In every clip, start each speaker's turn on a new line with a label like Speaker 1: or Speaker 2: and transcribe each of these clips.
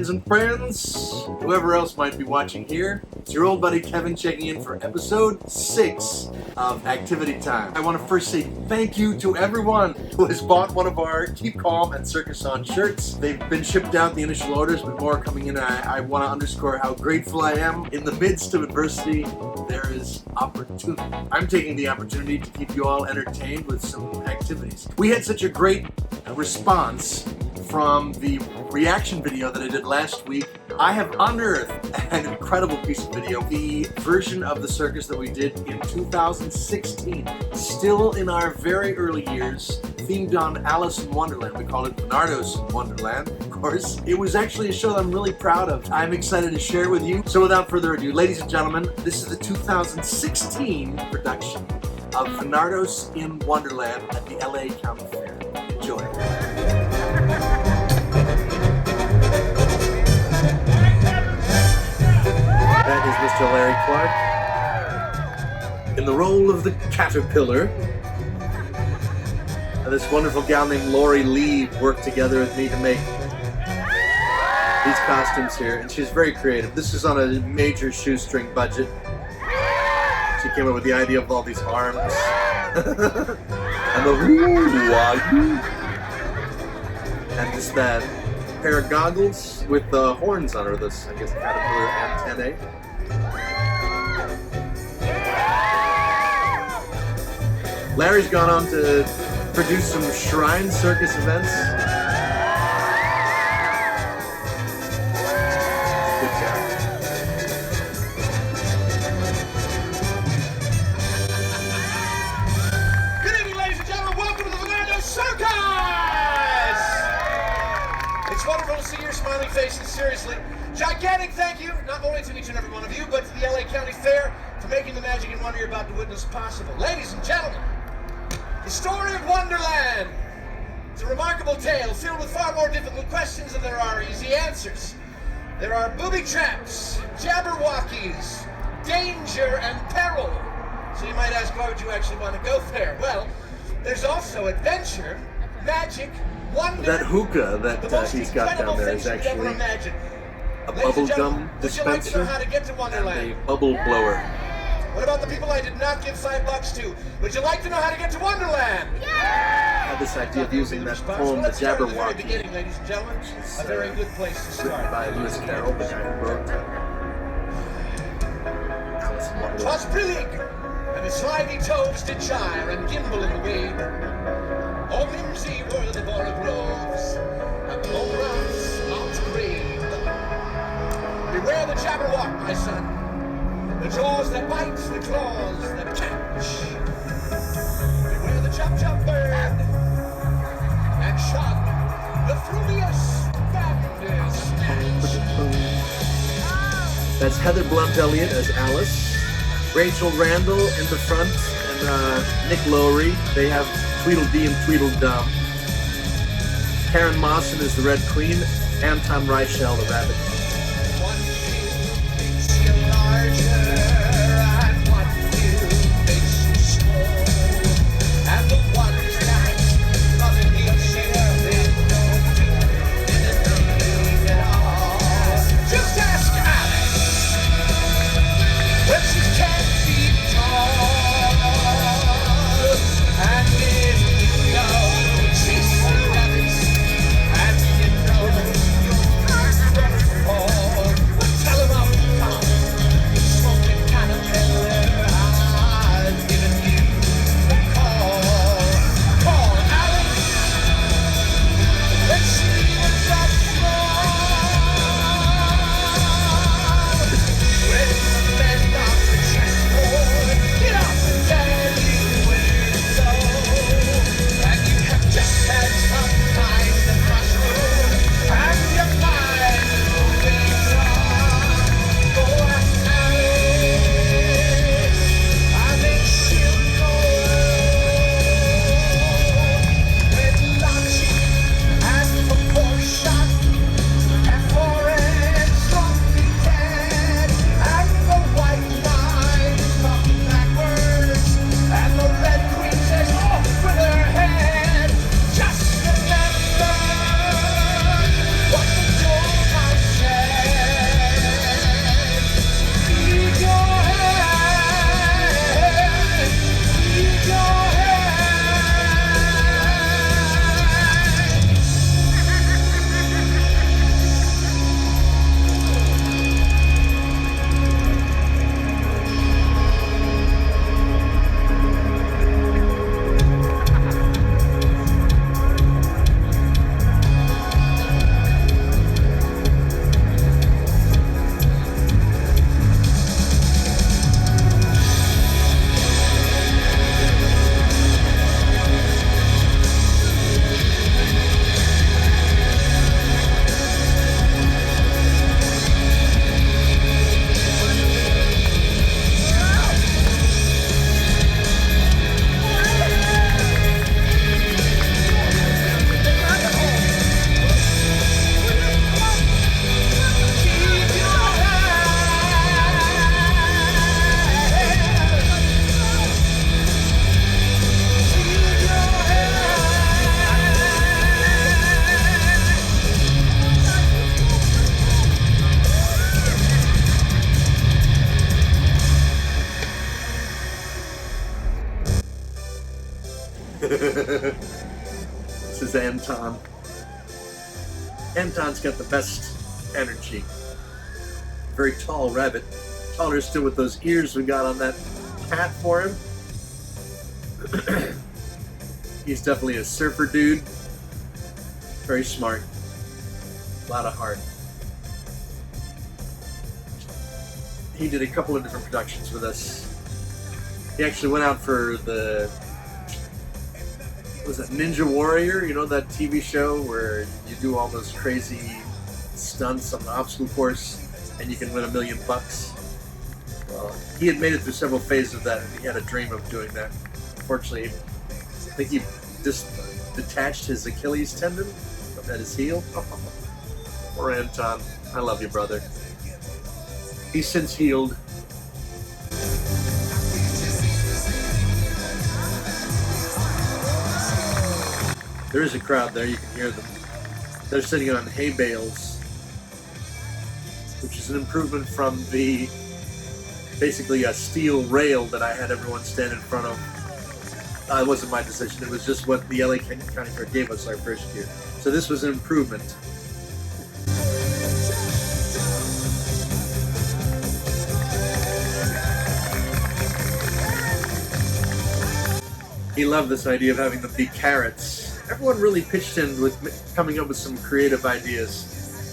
Speaker 1: fans and friends, whoever else might be watching here, it's your old buddy Kevin checking in for episode 6 of Activity Time. I want to first say thank you to everyone who has bought one of our Keep Calm and Circus On shirts. They've been shipped out, the initial orders, but more are coming in. I want to underscore how grateful I am. In the midst of adversity, there is opportunity. I'm taking the opportunity to keep you all entertained with some activities. We had such a great response from the reaction video that I did last week. I have unearthed an incredible piece of video, the version of the circus that we did in 2016, still in our very early years, themed on Alice in Wonderland. We called it Venardos in Wonderland, of course. It was actually a show that I'm really proud of. I'm excited to share with you. So without further ado, ladies and gentlemen, this is the 2016 production of Venardos in Wonderland at the LA County Fair. Enjoy. That is Mr. Larry Clark in the role of the caterpillar. And this wonderful gal named Lori Lee worked together with me to make these costumes here, and she's very creative. This is on a major shoestring budget. She came up with the idea of all these arms and the woo-wah-hoo, and just that pair of goggles with the horns on her, this, I guess, caterpillar antennae. Larry's gone on to produce some Shrine Circus events. Good job.
Speaker 2: Good evening, ladies and gentlemen. Welcome to the Venardos Circus! It's wonderful to see your smiling faces, seriously. Gigantic thank you, not only to each and every one of you, but to the LA County Fair for making the magic and wonder you're about to witness possible. Ladies and gentlemen, the story of Wonderland. It's a remarkable tale filled with far more difficult questions than there are easy answers. There are booby traps, jabberwockies, danger, and peril. So you might ask, why would you actually want to go there? Well, there's also adventure, magic, wonder.
Speaker 1: That hookah that he's got down there is actually a bubble gum dispenser and a bubble blower.
Speaker 2: What about the people I did not give $5 to? Would you like to know how to get to Wonderland?
Speaker 1: I had this idea of using that poem, The Jabberwocky,
Speaker 2: beginning, ladies and gentlemen. A very good place to start.
Speaker 1: written by Lewis Carroll, the guy who wrote Alice-in-Wonderland.
Speaker 2: 'Twas brillig, and the slimy toves did gyre and gimble in the wave. All mimsy were the borogroves, and the lowlands outgrave. Beware the jabberwock, my son. The jaws that bite, the claws that catch. Beware the chop-chop bird, and shun the frumious bandersnatch.
Speaker 1: That's Heather Blunt Elliott as Alice, Rachel Randall in the front, and Nick Lowry. They have Tweedledee and Tweedledum. Karen Mawson is the Red Queen, Anton Reichel, the Rabbit.
Speaker 2: One view makes you larger, and one view makes you small. And the ones that nothing easier than don't do anything at all. Just ask Alice when she 10 feet tall. And if you know chasing rabbits, and you know you're
Speaker 1: This is Anton. Anton's got the best energy. Very tall rabbit. Taller still with those ears we got on that cat for him. He's definitely a surfer dude. Very smart. A lot of heart. He did a couple of different productions with us. He actually went out for the, what was it, Ninja Warrior? You know that TV show where you do all those crazy stunts on the obstacle course and you can win $1 million? Well, he had made it through several phases of that and he had a dream of doing that. Unfortunately, I think he just detached his Achilles tendon at his heel. Poor Anton. I love you, brother. He's since healed. There is a crowd there, you can hear them. They're sitting on hay bales, which is an improvement from the basically a steel rail that I had everyone stand in front of. It wasn't my decision, it was just what the LA County Fair gave us our first year. So this was an improvement. He loved this idea of having them be carrots. Everyone really pitched in with coming up with some creative ideas.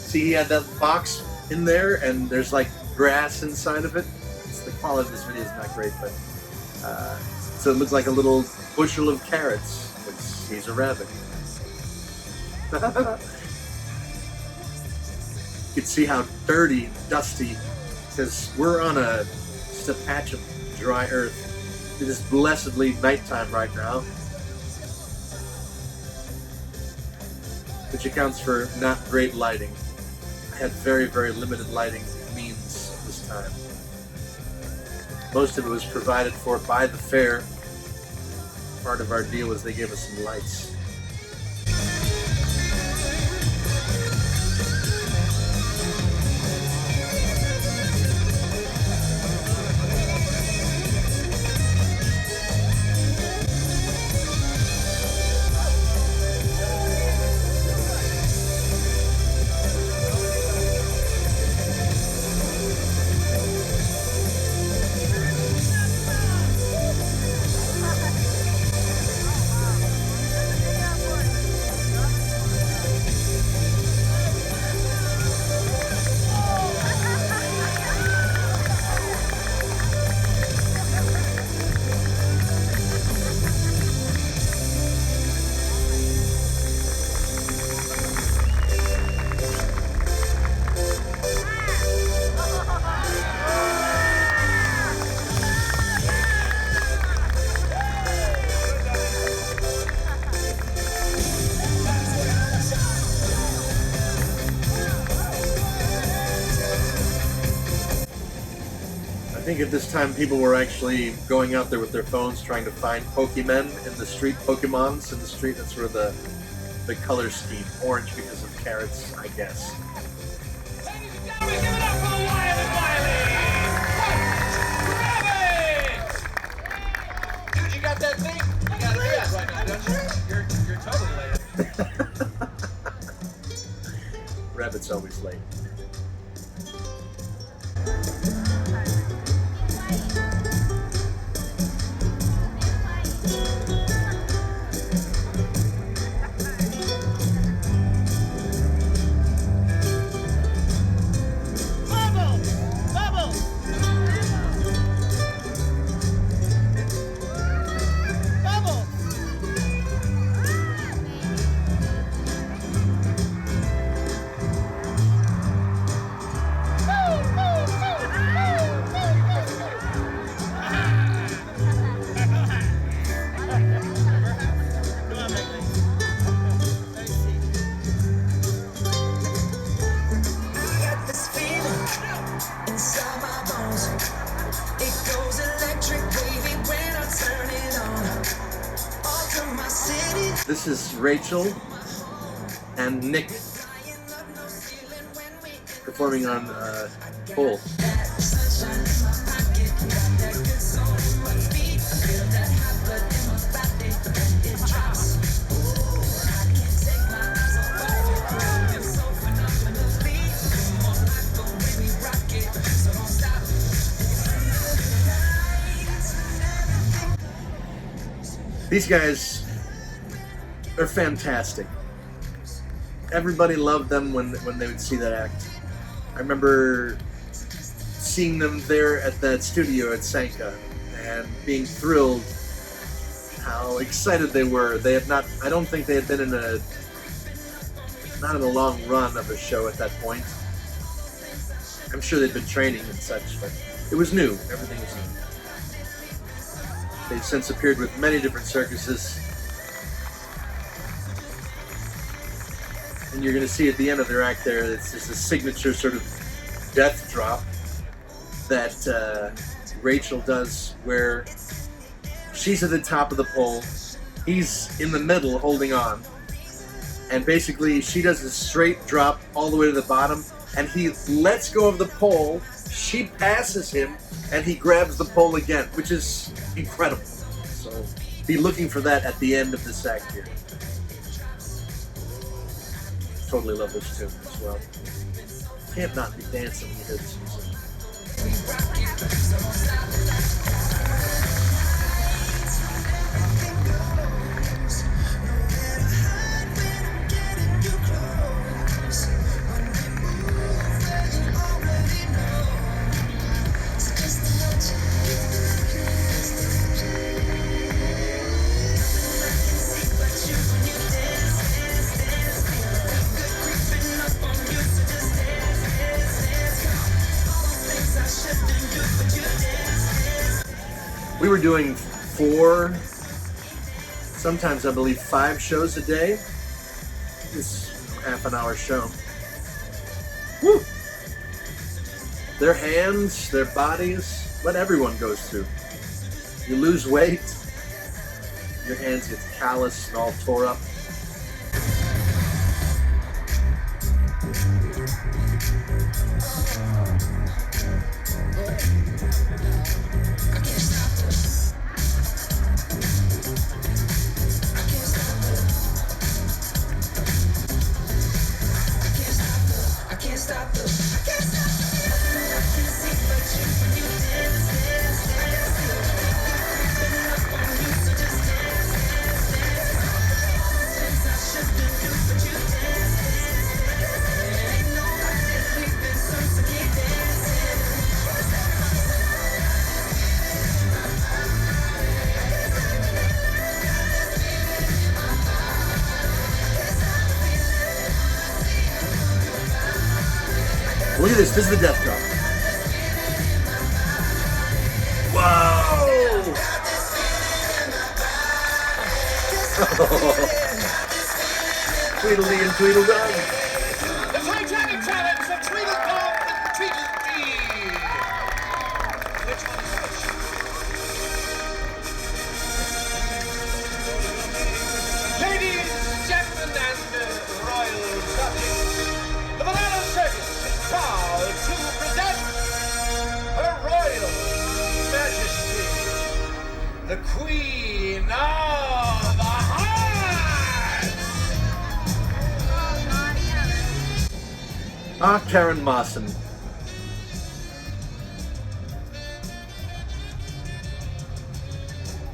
Speaker 1: See, he had that box in there and there's like grass inside of it. The quality of this video is not great, but so it looks like a little bushel of carrots, which he's a rabbit. You can see how dirty, dusty, because we're on just a patch of dry earth. It is blessedly nighttime right now, which accounts for not great lighting. I had very, very limited lighting means this time. Most of it was provided for by the fair. Part of our deal was they gave us some lights. I think at this time people were actually going out there with their phones trying to find Pokemon in the street, Pokemons in the street. That's where the color scheme, orange because of carrots, I guess.
Speaker 2: Ladies and gentlemen, give it up for Wyatt and Wiley! Dude, you got that thing? You got it right now, don't you? You're totally late.
Speaker 1: Rabbit's always late. This is Rachel and Nick performing on pole. These guys are fantastic. Everybody loved them when they would see that act. I remember seeing them there at that studio at Sanka and being thrilled how excited they were. They had not, I don't think they had been not in a long run of a show at that point. I'm sure they'd been training and such, but it was new. Everything was new. They've since appeared with many different circuses. And you're going to see at the end of their act there, it's just a signature sort of death drop that Rachel does, where she's at the top of the pole, he's in the middle holding on, and basically she does a straight drop all the way to the bottom, and he lets go of the pole, she passes him, and he grabs the pole again, which is incredible. So be looking for that at the end of this act here. Totally love this tune as well. Can't not be dancing when you hear this music. We were doing 4, sometimes I believe 5 shows a day. This half-an-hour show. Woo! Their hands, their bodies, what everyone goes through. You lose weight, your hands get calloused and all tore up. Look at this. This is the death drop. Whoa! Tweedledee and Tweedledum.
Speaker 2: The Titanic Challenge of Tweedledum and Tweedledee. Which one is which? Ladies, gentlemen, and royal subjects, the Venardos Circus is proud to present Her Royal Majesty, the Queen of the Hearts.
Speaker 1: Ah, Karen Mawson.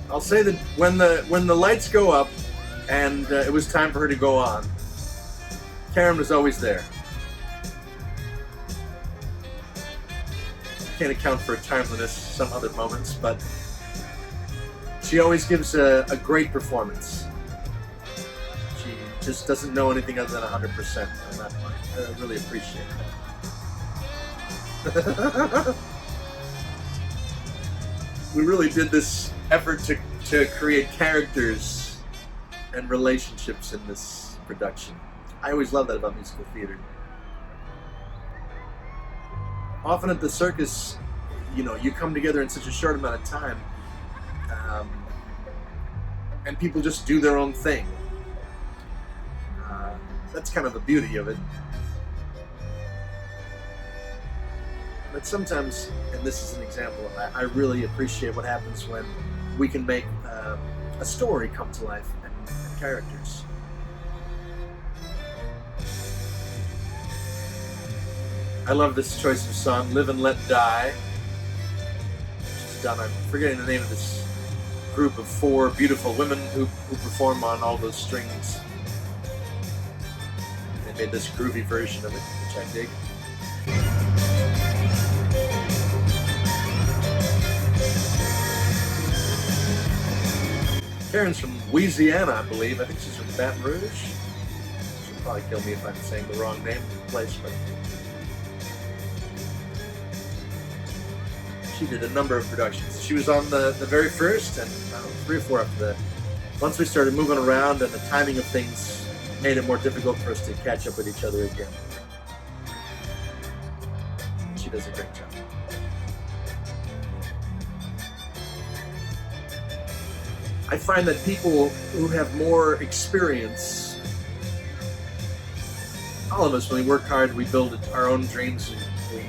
Speaker 1: I'll say that when the lights go up and it was time for her to go on, Karen was always there. Can't account for timeliness some other moments, but she always gives a great performance. She just doesn't know anything other than 100% on that part. I really appreciate that. We really did this effort to create characters and relationships in this production. I always love that about musical theater. Often at the circus, you know, you come together in such a short amount of time, and people just do their own thing. That's kind of the beauty of it. But sometimes, and this is an example, I really appreciate what happens when we can make a story come to life and characters. I love this choice of song, Live and Let Die. Which is done, I'm forgetting the name of this group of 4 beautiful women who perform on all those strings. They made this groovy version of it, which I dig. Karen's from Louisiana, I believe. I think she's from Baton Rouge. She'll probably kill me if I'm saying the wrong name of the place, but she did a number of productions. She was on the very first, and 3 or 4 after that. Once we started moving around and the timing of things made it more difficult for us to catch up with each other again. She does a great job. I find that people who have more experience, all of us, when we work hard, we build our own dreams, and we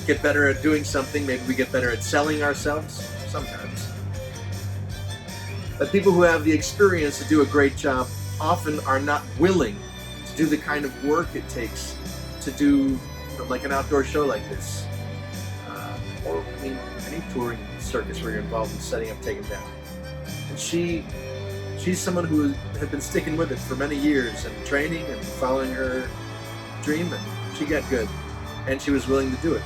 Speaker 1: get better at doing something. Maybe we get better at selling ourselves, sometimes. But people who have the experience to do a great job often are not willing to do the kind of work it takes to do, like an outdoor show like this. Or, I mean, any touring circus where you're involved in setting up, taking down. And she's someone who had been sticking with it for many years and training and following her dream, and she got good. And she was willing to do it.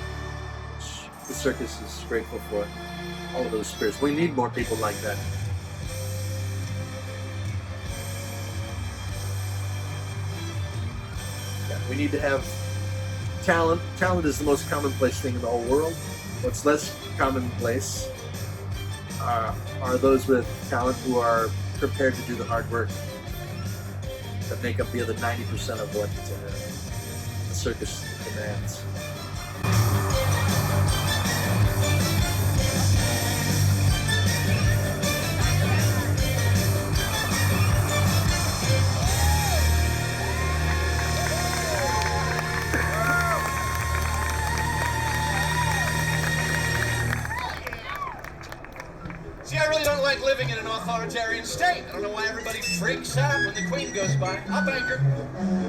Speaker 1: The circus is grateful for all of those spirits. We need more people like that. Yeah, we need to have talent. Talent is the most commonplace thing in the whole world. What's less commonplace are those with talent who are prepared to do the hard work that make up the other 90% of what the circus demands.
Speaker 2: See, I really don't like living in an authoritarian state. I don't know why everybody freaks out when the Queen goes by. I'll bank her.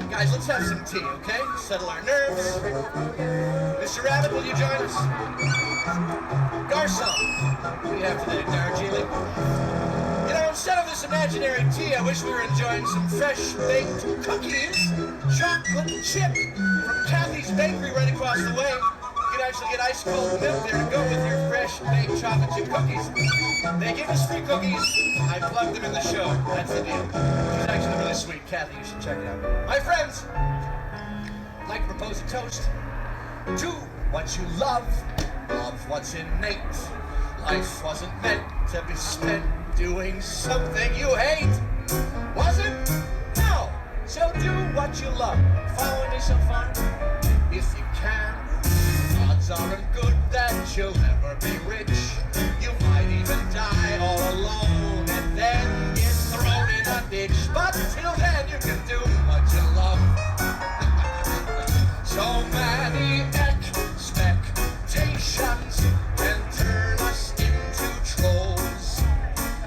Speaker 2: Guys, let's have some tea, okay? Settle our nerves. Mr. Rabbit, will you join us? Garçon, what do you have today, Darjeeling? You know, instead of this imaginary tea, I wish we were enjoying some fresh-baked cookies, chocolate chip from Kathy's Bakery right across the way. You can actually get ice-cold milk there to go with your fresh-baked chocolate chip cookies. They give us free cookies. I plugged them in the show. That's the deal. She's actually really sweet. Kathy, you should check it out. My friends, I'd like to propose a toast. Do what you love what's innate. Life wasn't meant to be spent doing something you hate. Was it? No. So do what you love. Follow me so far, if you can. Odds aren't good that you'll ever be rich. You might even die all alone and then get thrown in a ditch. But till then you can do what you love. So many expectations can turn us into trolls,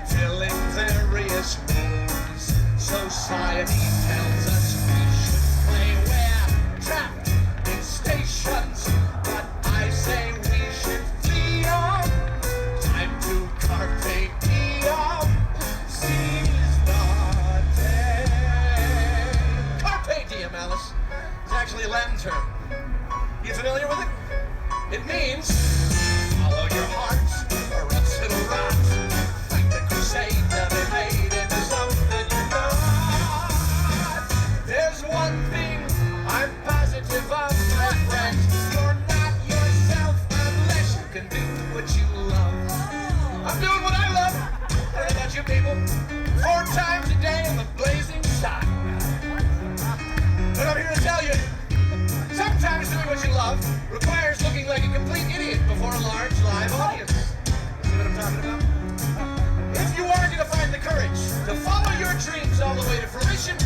Speaker 2: filling various roles. Society tells us we should play. We're trapped in stations, but I say we should flee on. Time to carpe diem, seize the day. Carpe diem, Alice. It's actually a Latin term. You familiar with it? It means follow your heart, or else it'll rot. Fight the crusade to be made into something you're not. There's one thing I'm positive of, my friend. You're not yourself unless you can do what you love. I'm doing what I love. I don't know about you people. 4 times a day in the blazing sun. But I'm here to tell you, sometimes doing what you love requires looking like a complete idiot before a large live audience. See what I'm talking about? If you are going to find the courage to follow your dreams all the way to fruition,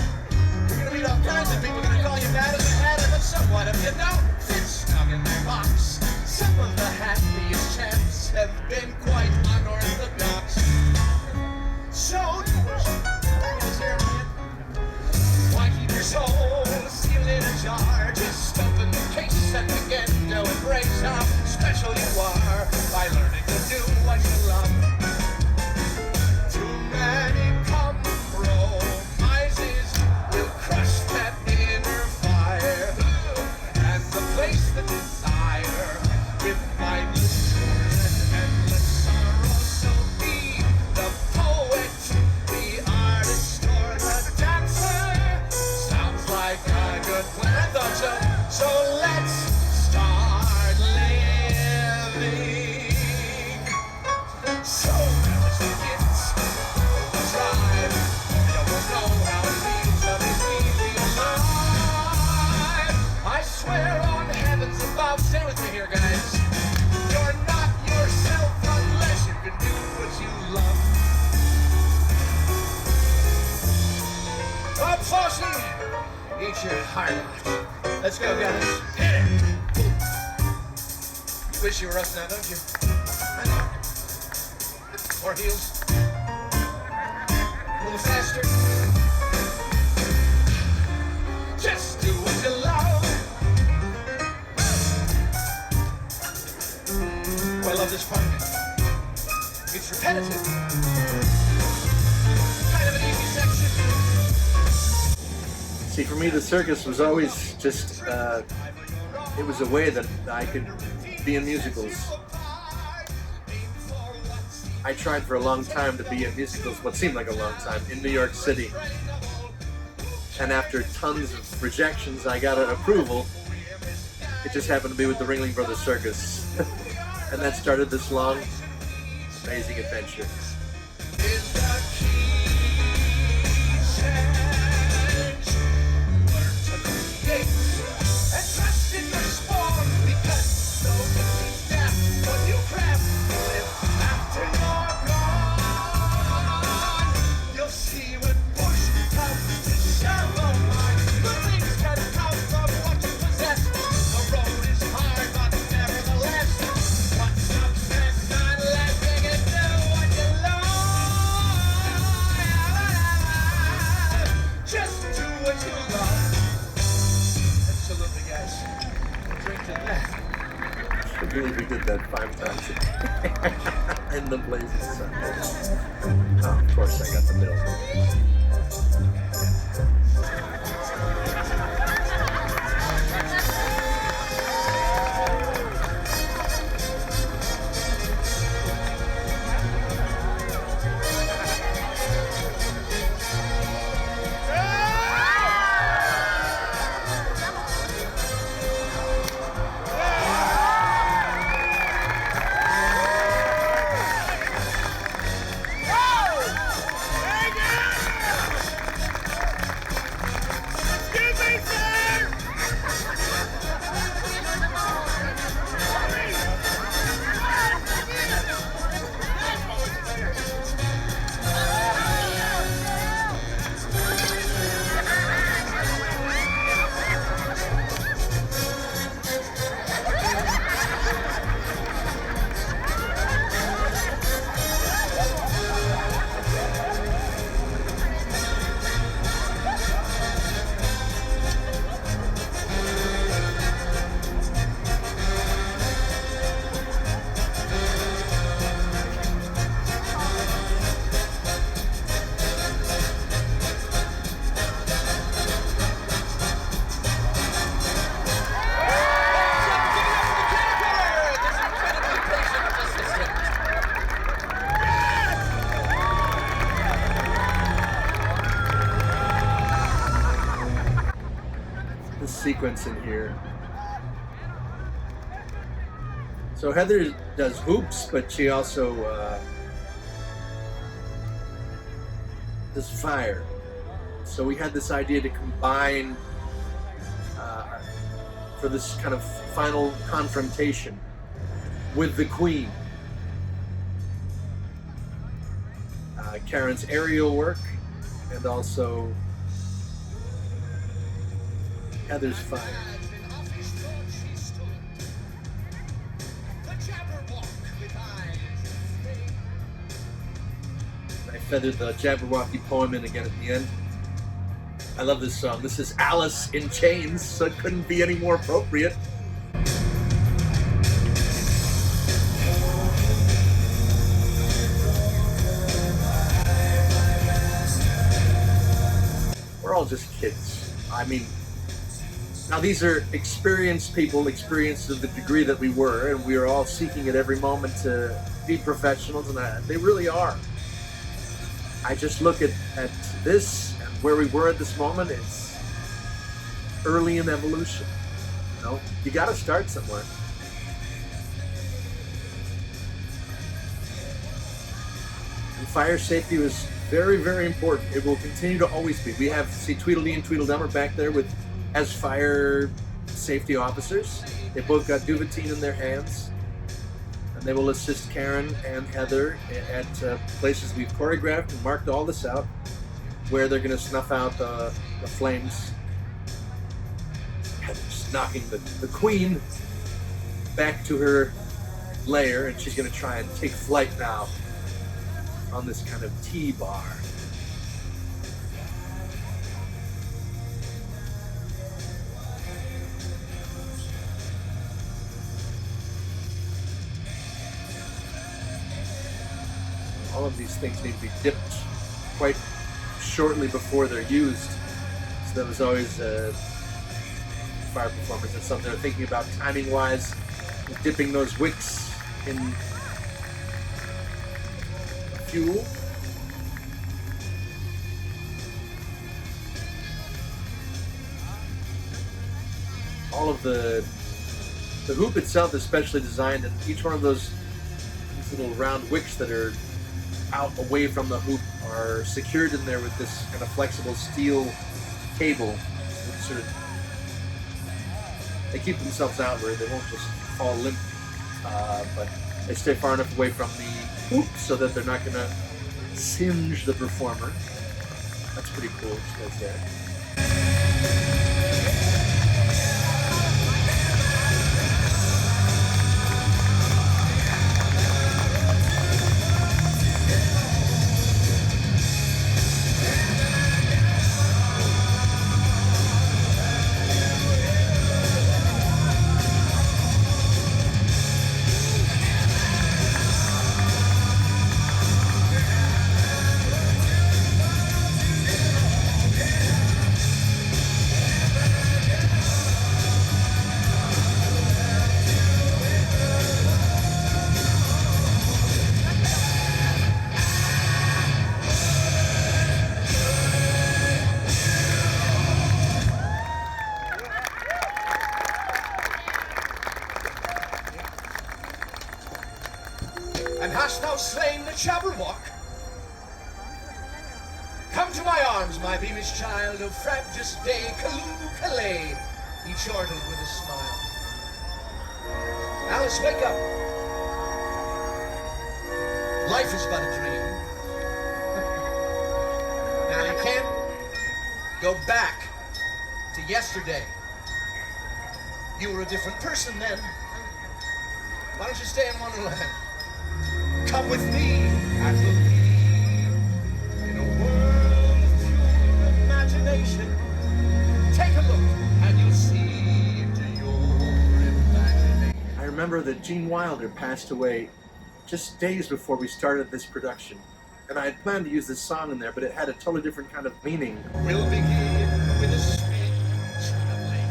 Speaker 2: you're going to meet all kinds of people going to call you mad as a hatter, but somewhat of you don't fit snug in their box. Some of the happiest champs have been quite unorthodox. So, why keep your soul sealed in a jar? Just open the case and begin to embrace how special you are by learning to do what you love. like a good plan. I thought so. So let's start living. So let's begin. Drive. You won't know how it feels to be alive. I swear on heavens above. Stay with me here, guys. You're not yourself unless you can do what you love. Bob Fosse, eat your heart out. Let's go, guys. Hit it. You wish you were us now, don't you? I know. More heels. A little faster. Just do what you love. Oh, I love this part. It's repetitive. Kind of an easy section.
Speaker 1: See, for me, the circus was always just, it was a way that I could be in musicals. I tried for a long time to be in musicals, what seemed like a long time, in New York City. And after tons of rejections, I got an approval. It just happened to be with the Ringling Brothers Circus. And that started this long, amazing adventure. I believe we did that 5 times in the Blazing Sun. Oh, of course, I got the middle. Sequence in here. So Heather does hoops, but she also does fire. So we had this idea to combine for this kind of final confrontation with the Queen. Karen's aerial work and also Heather's fire. I feathered the Jabberwocky poem in again at the end. I love this song. This is Alice in Chains, so it couldn't be any more appropriate. We're all just kids. I mean, now these are experienced people, experienced to the degree that we were, and we are all seeking at every moment to be professionals, and they really are. I just look at this and where we were at this moment. early in evolution. You know, you got to start somewhere. And fire safety was very, very important. It will continue to always be. We have, see, Tweedledee and Tweedledum are back there with as fire safety officers. They both got duvetine in their hands, and they will assist Karen and Heather at places we've choreographed and marked all this out, where they're going to snuff out the flames. Heather's knocking the queen back to her lair, and she's going to try and take flight now on this kind of T-bar. All of these things need to be dipped quite shortly before they're used. So that was always fire performers. That's something they're thinking about timing-wise, dipping those wicks in fuel. All of the hoop itself is specially designed, and each one of these little round wicks that are out away from the hoop are secured in there with this kind of flexible steel cable. Sort of, they keep themselves out where they won't just fall limp, but they stay far enough away from the hoop so that they're not going to singe the performer. That's pretty cool what she does there.
Speaker 2: And hast thou slain the Jabberwock? Come to my arms, my beamish child, O frabjous day, Callooh Calais, he chortled with a smile. Alice, wake up. Life is but a dream. Now you can't go back to yesterday. You were a different person then. Why don't you stay in Wonderland? Come with me and believe in a world of pure imagination. Take a look and you'll see into your imagination.
Speaker 1: I remember that Gene Wilder passed away just days before we started this production. And I had planned to use this song in there, but it had a totally different kind of meaning.
Speaker 2: We'll begin with a speech traveling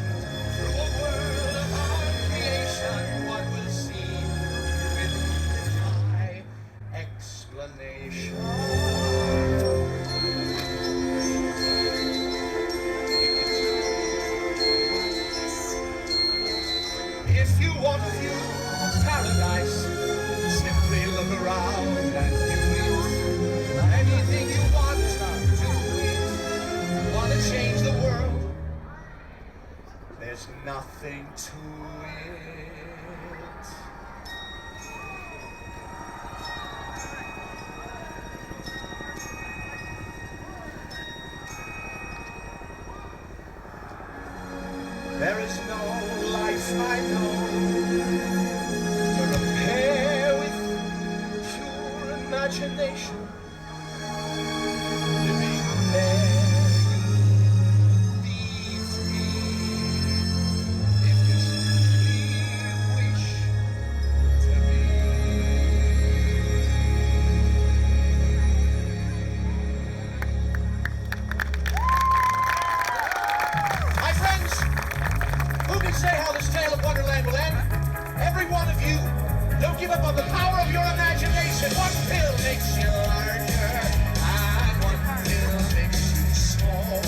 Speaker 2: through a world of our creation. What we'll see will defy explanation. If you want a view of paradise, simply look around and you will. Anything you want to do, want to change the world, there's nothing to it. There is no life I know to repair with pure imagination. Living there, be free if you simply wish to be. My friends, who can say how this tale of Wonderland will end? Every one of you, don't give up on the power of your imagination. One pill makes you larger, and one pill makes you small.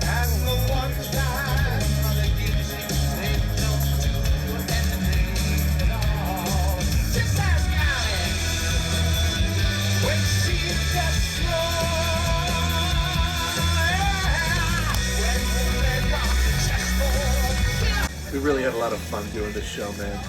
Speaker 2: And the one that
Speaker 1: really had a lot of fun doing this show, man.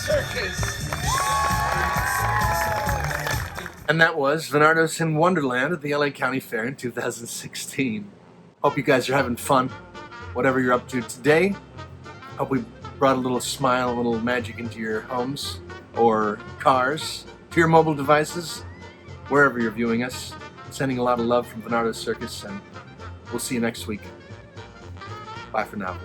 Speaker 2: Circus.
Speaker 1: And that was Venardos in Wonderland at the LA County Fair in 2016. Hope you guys are having fun, whatever you're up to today. Hope we brought a little smile, a little magic into your homes or cars, to your mobile devices, wherever you're viewing us. Sending a lot of love from Venardos Circus, and we'll see you next week. Bye for now.